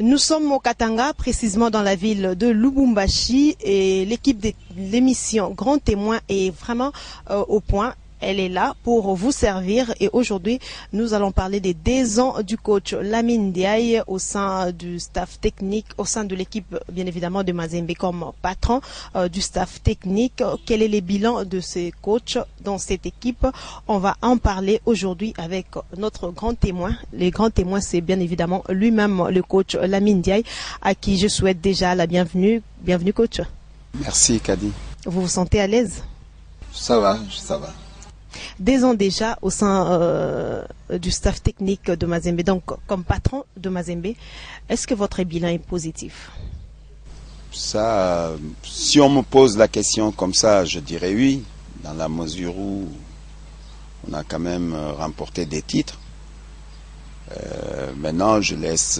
Nous sommes au Katanga, précisément dans la ville de Lubumbashi, et l'équipe de l'émission Grand Témoin est vraiment au point. Elle est là pour vous servir et aujourd'hui, nous allons parler des 10 ans du coach Lamine Ndiaye au sein du staff technique, au sein de l'équipe bien évidemment de Mazembe comme patron du staff technique. Quel est le bilan de ces coachs dans cette équipe? On va en parler aujourd'hui avec notre grand témoin. Le grand témoin, c'est bien évidemment lui-même le coach Lamine Ndiaye à qui je souhaite déjà la bienvenue. Bienvenue coach. Merci Kadi. Vous vous sentez à l'aise? Ça va, ça va. 10 ans déjà au sein du staff technique de Mazembe, donc comme patron de Mazembe, est-ce que votre bilan est positif? Ça, si on me pose la question comme ça, je dirais oui, dans la mesure où on a quand même remporté des titres. Maintenant, je laisse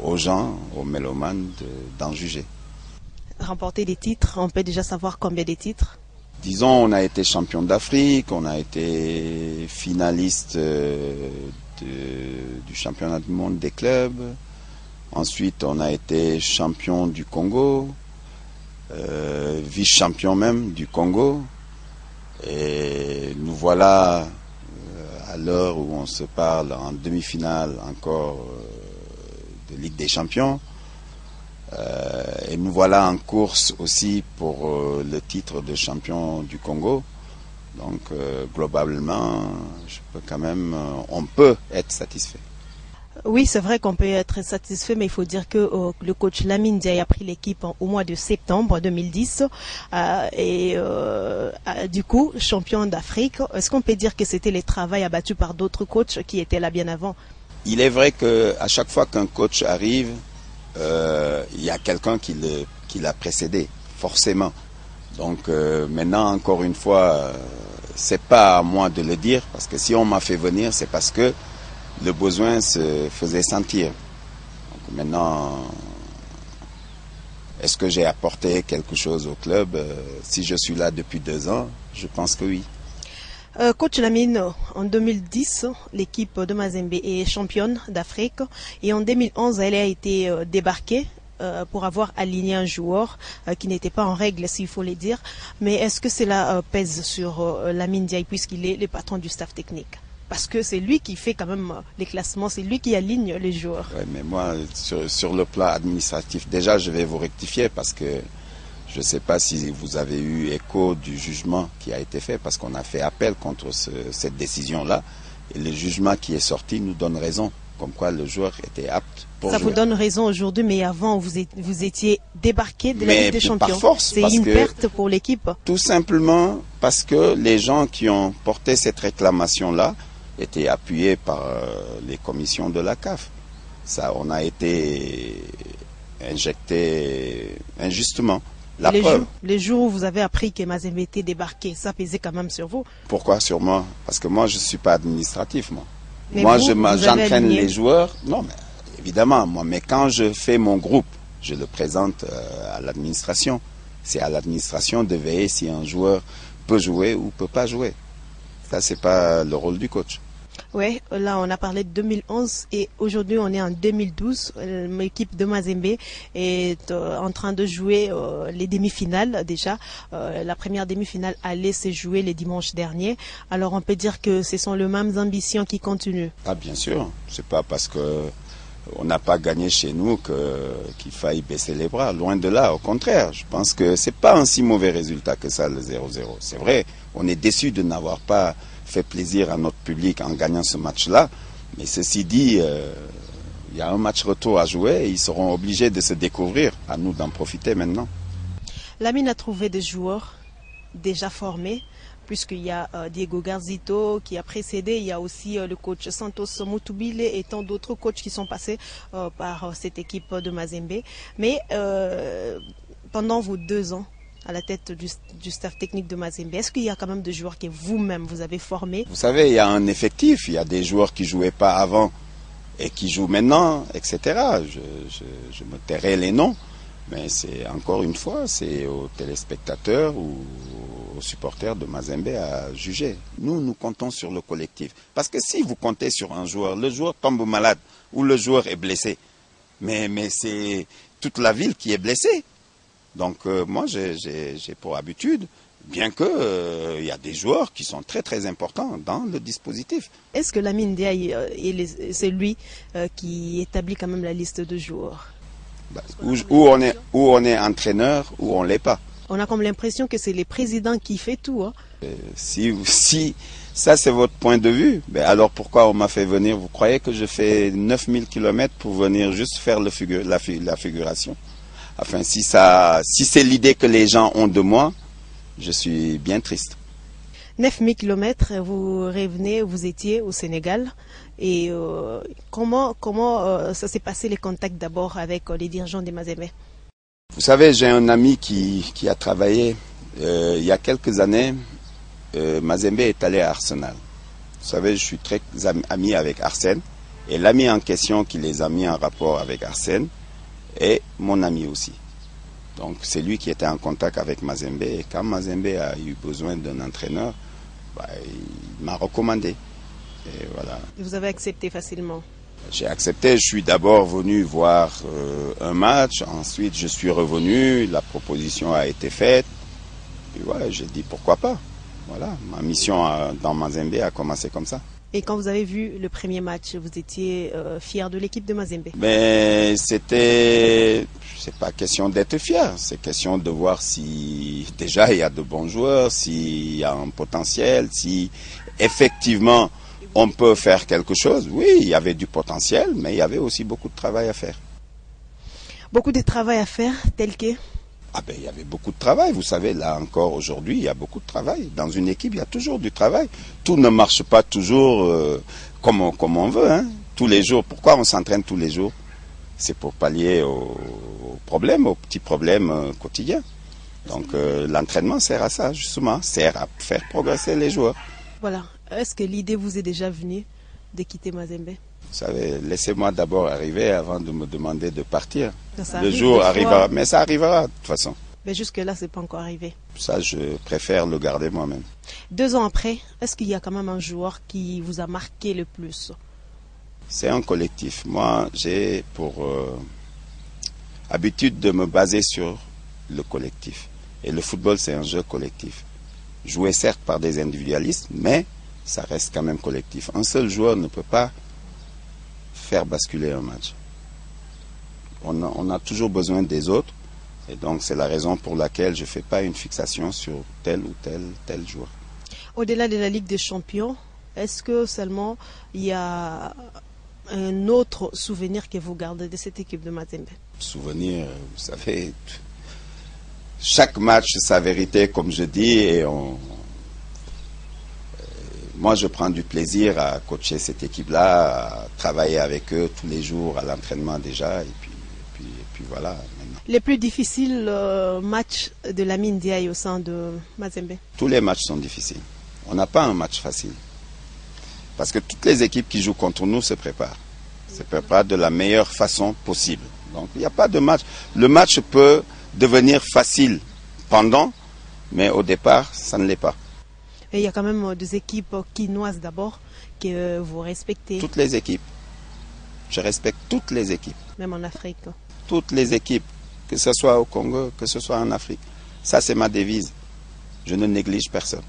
aux gens, aux mélomanes, d'en juger. Remporter des titres, on peut déjà savoir combien de titres? Disons, on a été champion d'Afrique, on a été finaliste du championnat du monde des clubs. Ensuite, on a été champion du Congo, vice-champion même du Congo. Et nous voilà, à l'heure où on se parle, en demi-finale encore de Ligue des Champions. Et nous voilà en course aussi pour le titre de champion du Congo. Donc globalement, on peut être satisfait. Oui, c'est vrai qu'on peut être satisfait, mais il faut dire que le coach Lamine Ndiaye a pris l'équipe au mois de septembre 2010 du coup, champion d'Afrique. Est-ce qu'on peut dire que c'était le travail abattu par d'autres coachs qui étaient là bien avant? Il est vrai qu'à chaque fois qu'un coach arrive, il y a quelqu'un qui l'a précédé, forcément. Donc maintenant, encore une fois, c'est pas à moi de le dire, parce que si on m'a fait venir, c'est parce que le besoin se faisait sentir. Donc maintenant, est-ce que j'ai apporté quelque chose au club? Si je suis là depuis 2 ans, je pense que oui. Coach Lamine, en 2010, l'équipe de Mazembe est championne d'Afrique et en 2011, elle a été débarquée pour avoir aligné un joueur qui n'était pas en règle, s'il faut le dire. Mais est-ce que cela pèse sur Lamine Ndiaye puisqu'il est le patron du staff technique? Parce que c'est lui qui fait quand même les classements, c'est lui qui aligne les joueurs. Oui, mais moi, sur le plan administratif, déjà, je vais vous rectifier parce que je ne sais pas si vous avez eu écho du jugement qui a été fait, parce qu'on a fait appel contre cette décision-là. Et le jugement qui est sorti nous donne raison, comme quoi le joueur était apte pour jouer. Ça vous donne raison aujourd'hui, mais avant, vous étiez débarqué de la Ligue des Champions. Par force, c'est une perte pour l'équipe. Tout simplement parce que les gens qui ont porté cette réclamation-là étaient appuyés par les commissions de la CAF. Ça, on a été injecté injustement. Les jours où vous avez appris que Mazembe était débarqué, ça pesait quand même sur vous. Pourquoi sur moi? Parce que moi, je ne suis pas administratif, moi. Mais moi, vous j'entraîne les joueurs. Non, mais évidemment, moi. Mais quand je fais mon groupe, je le présente à l'administration. C'est à l'administration de veiller si un joueur peut jouer ou peut pas jouer. Ça, c'est pas le rôle du coach. Oui, là on a parlé de 2011 et aujourd'hui on est en 2012. L'équipe de Mazembe est en train de jouer les demi-finales déjà. La première demi-finale allait se jouer le dimanche dernier. Alors on peut dire que ce sont les mêmes ambitions qui continuent. Ah bien sûr, c'est pas parce que on n'a pas gagné chez nous qu'il faille baisser les bras. Loin de là, au contraire. Je pense que c'est pas un si mauvais résultat que ça, le 0-0. C'est vrai, on est déçu de n'avoir pas fait plaisir à notre public en gagnant ce match-là. Mais ceci dit, il y a un match retour à jouer et ils seront obligés de se découvrir. À nous d'en profiter maintenant. Lamine a trouvé des joueurs déjà formés, puisqu'il y a Diego Garzito qui a précédé, il y a aussi le coach Santos Mutubile et tant d'autres coachs qui sont passés par cette équipe de Mazembe. Mais pendant vos 2 ans, à la tête du staff technique de Mazembe, est-ce qu'il y a quand même des joueurs que vous-même vous avez formés? Vous savez, il y a un effectif, il y a des joueurs qui ne jouaient pas avant et qui jouent maintenant, etc. Je me tairai les noms, mais c'est encore une fois, c'est aux téléspectateurs ou aux supporters de Mazembe à juger. Nous comptons sur le collectif. Parce que si vous comptez sur un joueur, le joueur tombe malade ou le joueur est blessé, Mais c'est toute la ville qui est blessée. Donc moi, j'ai pour habitude, bien que il y a des joueurs qui sont très très importants dans le dispositif. Est-ce que Lamine Ndiaye c'est lui qui établit quand même la liste de joueurs? Où on est entraîneur, où on l'est pas. On a comme l'impression que c'est les présidents qui font tout. Hein? Si ça c'est votre point de vue, ben alors pourquoi on m'a fait venir? Vous croyez que je fais 9000 km pour venir juste faire la figuration? Enfin, si c'est l'idée que les gens ont de moi, je suis bien triste. 9000 km, vous revenez, vous étiez au Sénégal. Et comment ça s'est passé les contacts d'abord avec les dirigeants des Mazembe? Vous savez, j'ai un ami qui a travaillé il y a quelques années. Mazembe est allé à Arsenal. Vous savez, je suis très ami avec Arsène. Et l'ami en question qui les a mis en rapport avec Arsène est mon ami aussi. Donc c'est lui qui était en contact avec Mazembe. Et quand Mazembe a eu besoin d'un entraîneur, il m'a recommandé. Et voilà. Vous avez accepté facilement? J'ai accepté. Je suis d'abord venu voir un match. Ensuite, je suis revenu. La proposition a été faite. Et voilà, j'ai dit pourquoi pas. Voilà, ma mission dans Mazembe a commencé comme ça. Et quand vous avez vu le premier match, vous étiez fier de l'équipe de Mazembe? Mais c'est pas question d'être fier, c'est question de voir si déjà il y a de bons joueurs, s'il y a un potentiel, si effectivement on peut faire quelque chose. Oui, il y avait du potentiel, mais il y avait aussi beaucoup de travail à faire. Beaucoup de travail à faire, tel que? Il y avait beaucoup de travail. Vous savez, là encore aujourd'hui, il y a beaucoup de travail. Dans une équipe, il y a toujours du travail. Tout ne marche pas toujours comme on veut. Hein. Tous les jours. Pourquoi on s'entraîne tous les jours? C'est pour pallier aux problèmes, aux petits problèmes quotidiens. Donc l'entraînement sert à ça, justement. Sert à faire progresser les joueurs. Voilà. Est-ce que l'idée vous est déjà venue de quitter Mazembe? Vous savez, laissez-moi d'abord arriver avant de me demander de partir. Le jour arrivera, mais ça arrivera de toute façon. Mais jusque-là, c'est pas encore arrivé. Ça, je préfère le garder moi-même. 2 ans après, est-ce qu'il y a quand même un joueur qui vous a marqué le plus? C'est un collectif. Moi, j'ai pour habitude de me baser sur le collectif. Et le football, c'est un jeu collectif. Joué certes par des individualistes, mais ça reste quand même collectif. Un seul joueur ne peut pas faire basculer un match. On a toujours besoin des autres, et donc c'est la raison pour laquelle je ne fais pas une fixation sur tel ou tel joueur. Au-delà de la Ligue des Champions, est-ce que seulement il y a un autre souvenir que vous gardez de cette équipe de Mazembe? Souvenir, vous savez, chaque match sa vérité, comme je dis, et moi, je prends du plaisir à coacher cette équipe-là, à travailler avec eux tous les jours à l'entraînement déjà, et puis voilà. Maintenant. Les plus difficiles matchs de Lamine Ndiaye au sein de Mazembe? Tous les matchs sont difficiles. On n'a pas un match facile. Parce que toutes les équipes qui jouent contre nous se préparent. Se préparent de la meilleure façon possible. Donc, il n'y a pas de match. Le match peut devenir facile pendant, mais au départ, ça ne l'est pas. Et il y a quand même des équipes quinoises d'abord que vous respectez. Toutes les équipes. Je respecte toutes les équipes. Même en Afrique. Toutes les équipes, que ce soit au Congo, que ce soit en Afrique. Ça, c'est ma devise. Je ne néglige personne.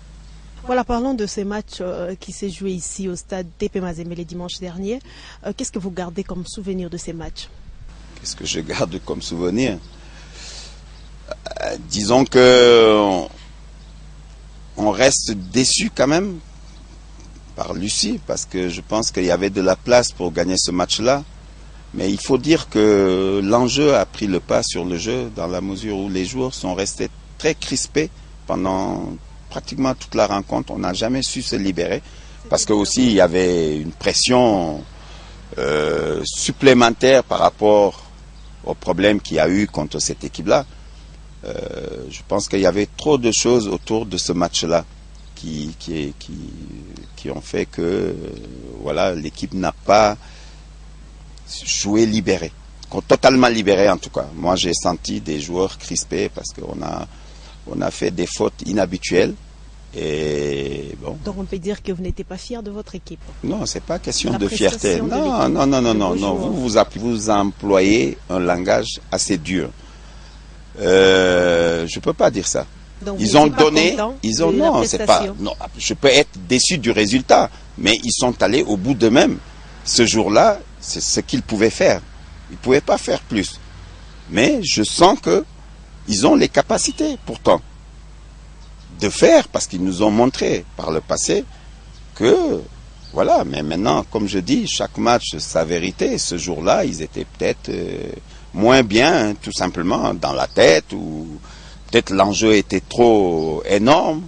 Voilà, parlons de ces matchs qui s'est joué ici au stade TP Mazembe les dimanches derniers. Qu'est-ce que vous gardez comme souvenir de ces matchs? Qu'est-ce que je garde comme souvenir? Disons que on reste déçu quand même par Lucie, parce que je pense qu'il y avait de la place pour gagner ce match-là. Mais il faut dire que l'enjeu a pris le pas sur le jeu, dans la mesure où les joueurs sont restés très crispés pendant pratiquement toute la rencontre. On n'a jamais su se libérer, parce que aussi il y avait une pression supplémentaire par rapport aux problèmes qu'il y a eu contre cette équipe-là. Je pense qu'il y avait trop de choses autour de ce match-là qui ont fait que voilà, l'équipe n'a pas joué libéré, totalement libéré en tout cas. Moi j'ai senti des joueurs crispés parce qu'on a fait des fautes inhabituelles Et bon. Donc on peut dire que vous n'étiez pas fier de votre équipe. Non, c'est pas question La de fierté. prestation de Non, l'équipe, non, non, non, de non, vos non. joueurs. Vous employez un langage assez dur. Je peux pas dire ça. Donc, vous Ils ont n'étiez pas donné, content ils ont de la non, c'est pas. prestation. Non, je peux être déçu du résultat, mais ils sont allés au bout d'eux-mêmes. Ce jour-là, c'est ce qu'ils pouvaient faire. Ils pouvaient pas faire plus. Mais je sens que ils ont les capacités, pourtant, de faire, parce qu'ils nous ont montré par le passé que, voilà. Mais maintenant, comme je dis, chaque match sa vérité. Ce jour-là, ils étaient peut-être moins bien, hein, tout simplement, dans la tête, ou peut-être l'enjeu était trop énorme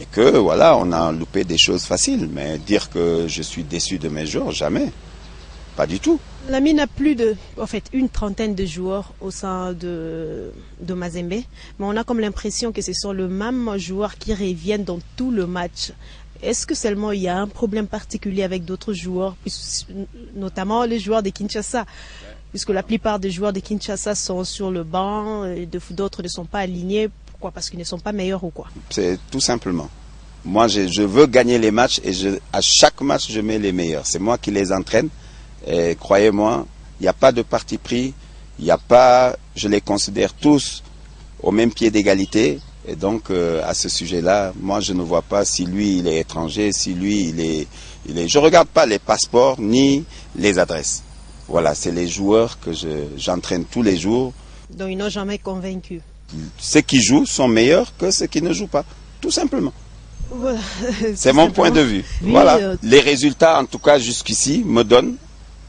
et que voilà, on a loupé des choses faciles. Mais dire que je suis déçu de mes joueurs, jamais. Pas du tout. La mine a plus de, en fait, une trentaine de joueurs au sein de Mazembe, mais on a comme l'impression que ce sont les mêmes joueurs qui reviennent dans tout le match. Est-ce que seulement il y a un problème particulier avec d'autres joueurs, notamment les joueurs de Kinshasa, puisque la plupart des joueurs de Kinshasa sont sur le banc, et d'autres ne sont pas alignés. Pourquoi? Parce qu'ils ne sont pas meilleurs ou quoi? C'est tout simplement. Moi, je veux gagner les matchs et à chaque match, je mets les meilleurs. C'est moi qui les entraîne. Et croyez-moi, il n'y a pas de parti pris. Il n'y a pas, je les considère tous au même pied d'égalité. Et donc, à ce sujet-là, moi, je ne vois pas si lui, il est étranger, si lui, il est. Je regarde pas les passeports ni les adresses. Voilà, c'est les joueurs que j'entraîne tous les jours. Donc, ils n'ont jamais convaincu. Ceux qui jouent sont meilleurs que ceux qui ne jouent pas, tout simplement. Voilà. C'est mon point de vue. Oui, voilà. Les résultats, en tout cas jusqu'ici, me donnent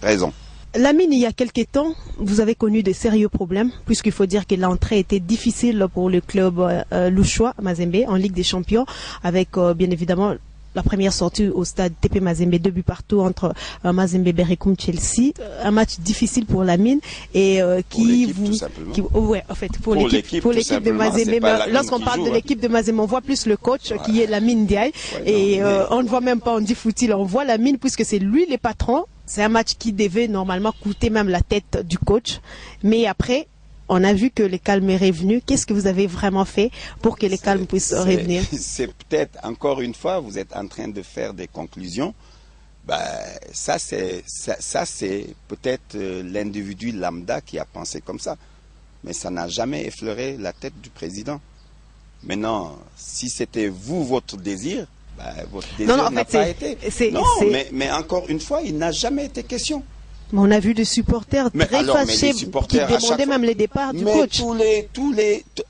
raison. Lamine, il y a quelques temps, vous avez connu de sérieux problèmes, puisqu'il faut dire que l'entrée était difficile pour le club louchois, Mazembe, en Ligue des Champions, avec bien évidemment la première sortie au stade TP Mazembe, 2 buts partout entre Mazembe Berekum Chelsea. Un match difficile pour Lamine et ouais, en fait, pour l'équipe de Mazembe. Lorsqu'on parle de l'équipe de Mazembe, on voit plus le coach qui est Lamine Ndiaye. Et on ne voit même pas, on dit Foutil, on voit Lamine puisque c'est lui le patron. C'est un match qui devait normalement coûter même la tête du coach. Mais après, on a vu que le calme est revenu. Qu'est-ce que vous avez vraiment fait pour que le calme puisse revenir? C'est peut-être, encore une fois, vous êtes en train de faire des conclusions. Ça, c'est peut-être l'individu lambda qui a pensé comme ça. Mais ça n'a jamais effleuré la tête du président. Maintenant, si c'était vous, votre désir, votre désir n'a pas été. Non, mais encore une fois, il n'a jamais été question. Mais on a vu des supporters très fâchés qui demandaient même les départs du coach.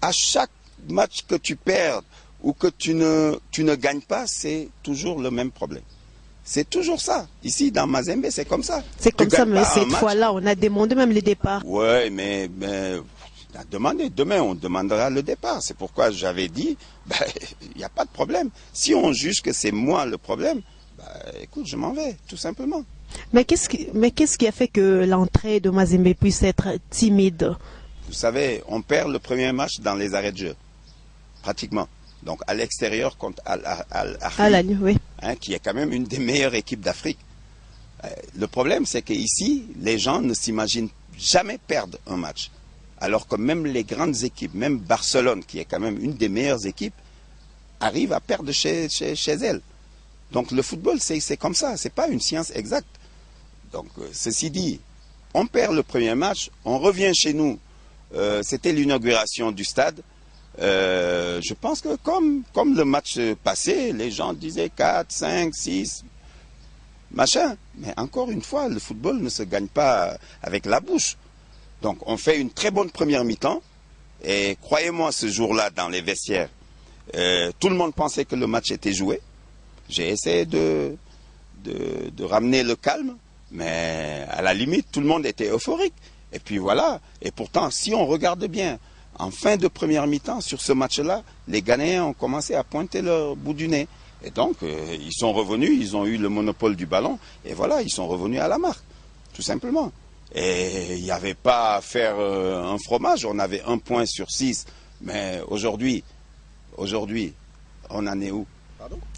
À chaque match que tu perds ou que tu ne gagnes pas, c'est toujours le même problème. C'est toujours ça. Ici, dans Mazembe, c'est comme ça. C'est comme ça, mais cette fois-là, on a demandé même les départs. Oui, mais demain, on demandera le départ. C'est pourquoi j'avais dit, il n'y a pas de problème. Si on juge que c'est moi le problème, écoute, je m'en vais, tout simplement. Mais qu'est-ce qui a fait que l'entrée de Mazembe puisse être timide? Vous savez, on perd le premier match dans les arrêts de jeu, pratiquement. Donc à l'extérieur contre Al-Ahly, oui. Qui est quand même une des meilleures équipes d'Afrique. Le problème, c'est qu'ici, les gens ne s'imaginent jamais perdre un match. Alors que même les grandes équipes, même Barcelone, qui est quand même une des meilleures équipes, arrive à perdre chez elle. Donc le football, c'est comme ça, c'est pas une science exacte. Donc ceci dit, on perd le premier match, on revient chez nous, c'était l'inauguration du stade. Je pense que comme le match passé, les gens disaient 4, 5, 6, machin. Mais encore une fois, le football ne se gagne pas avec la bouche. Donc on fait une très bonne première mi-temps. Et croyez-moi, ce jour-là, dans les vestiaires, tout le monde pensait que le match était joué. J'ai essayé de ramener le calme, mais à la limite, tout le monde était euphorique. Et puis voilà. Et pourtant, si on regarde bien, en fin de première mi-temps, sur ce match-là, les Ghanéens ont commencé à pointer leur bout du nez. Et donc, ils sont revenus, ils ont eu le monopole du ballon, et voilà, ils sont revenus à la marque, tout simplement. Et il n'y avait pas à faire un fromage, on avait 1 point sur 6. Mais aujourd'hui, on en est où?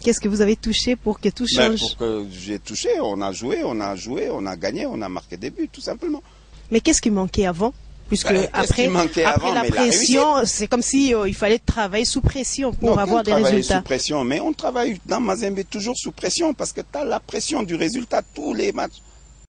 Qu'est-ce que vous avez touché pour que tout change? Pour que j'ai touché, on a joué, on a gagné, on a marqué des buts, tout simplement. Mais qu'est-ce qui manquait avant? Puisque Qu'est-ce qui manquait après avant, la pression, c'est comme si il fallait travailler sous pression pour avoir des résultats. Sous pression, mais on travaille dans Mazembe toujours sous pression parce que tu as la pression du résultat tous les matchs.